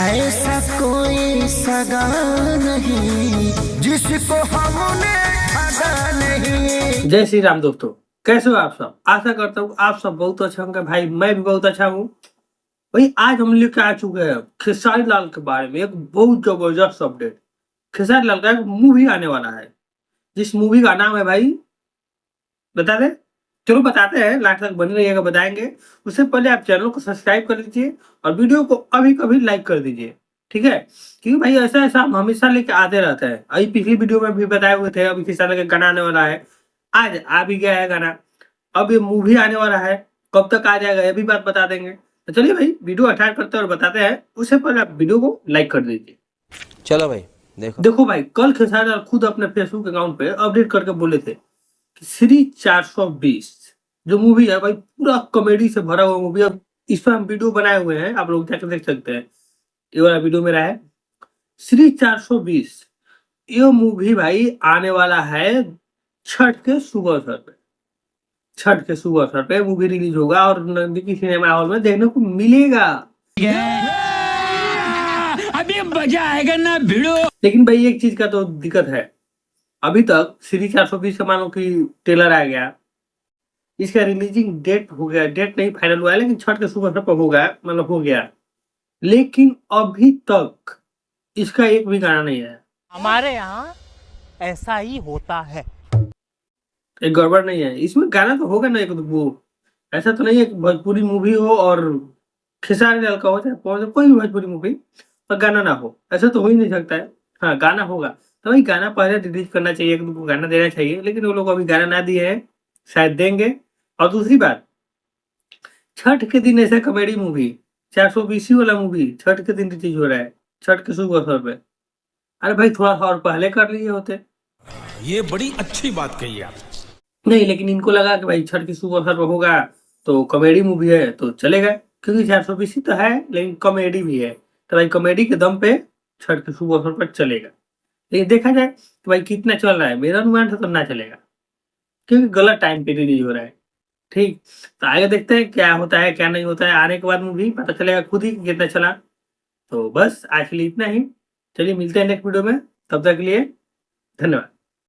ऐसा कोई सगा नहीं जिसको हमने ठगा नहीं। जय श्री राम दोस्तों, कैसे हो आप सब। आशा करता हूँ आप सब बहुत अच्छा होंगे। भाई मैं भी बहुत अच्छा हूँ। भाई आज हम लेके आ चुके हैं खेसारी लाल के बारे में एक बहुत जबरदस्त अपडेट। खेसारी लाल का एक मूवी आने वाला है, जिस मूवी का नाम है भाई बता दे। चलो बताते हैं, लास्ट तक बने रहिएगा, बताएंगे। उससे पहले आप चैनल को सब्सक्राइब कर लीजिए और वीडियो को अभी कभी लाइक कर दीजिए, ठीक है। क्योंकि भाई ऐसा ऐसा हम हमेशा लेके आते रहते हैं। अभी पिछली वीडियो में भी बताए हुए थे, अभी खेसारी का गाना आने वाला है। आज आ भी गया है गाना। अब ये मूवी आने वाला है, कब तक आ जाएगा ये भी बात बता देंगे। तो चलिए भाई वीडियो स्टार्ट करते हैं और बताते हैं। उससे पहले आप वीडियो को लाइक कर दीजिए। चलो भाई देखो भाई, कल खेसारी लाल खुद अपने फेसबुक अकाउंट पे अपडेट करके बोले थे कि श्री 420 जो मूवी है भाई पूरा कॉमेडी से भरा हुआ मूवी। अब इस पर हम वीडियो बनाए हुए हैं, आप लोग जाकर देख सकते हैं। ये वाला वीडियो मेरा है श्री 420। ये मूवी भाई आने वाला है छठ के शुभ अवसर पे। छठ के शुभ अवसर पे मूवी रिलीज होगा और नजदीकी सिनेमा हॉल में देखने को मिलेगा। अभी मजा आएगा ना भिड़ो। लेकिन भाई एक चीज का तो दिक्कत है, अभी तक श्री 420 का मानो कि ट्रेलर आ गया, इसका रिलीजिंग डेट हो गया, डेट नहीं फाइनल हुआ है, लेकिन छठ के शुभ अवसर पर होगा, मतलब हो गया। लेकिन अभी तक इसका एक भी गाना नहीं है। हमारे यहाँ ऐसा ही होता है। एक गड़बड़ नहीं है इसमें। गाना तो होगा ना एक वो, ऐसा तो नहीं है कि भोजपुरी मूवी हो और खेसारी लाल का हो चाहे कोई भी भोजपुरी मूवी पर गाना ना हो, ऐसा तो हो ही नहीं सकता है। हाँ गाना होगा तो भाई गाना पहले रिलीज करना चाहिए, एक दो गाना देना चाहिए, लेकिन वो लोग अभी गाना ना दिए हैं, शायद देंगे। और दूसरी बात, छठ के दिन ऐसा कॉमेडी मूवी 420 वाला मूवी छठ के दिन रिलीज हो रहा है, छठ के शुभ अवसर पे। अरे भाई थोड़ा सा और पहले कर लिए होते। ये बड़ी अच्छी बात कही आप। नहीं, लेकिन इनको लगा कि भाई छठ के शुभ अवसर पर होगा तो कॉमेडी मूवी है तो चलेगा, क्योंकि 420 तो है लेकिन कॉमेडी भी है, तो भाई कॉमेडी के दम पे छठ के शुभ अवसर पर चलेगा। लेकिन देखा जाए तो भाई कितना चल रहा है, मेरा अनुमान से तो ना चलेगा, क्योंकि गलत टाइम पे रिलीज हो रहा है। ठीक, तो आगे देखते हैं क्या होता है क्या नहीं होता है। आने के बाद मूवी पता चलेगा खुद ही कितना चला। तो बस आज के लिए इतना ही। चलिए मिलते हैं नेक्स्ट वीडियो में, तब तक के लिए धन्यवाद।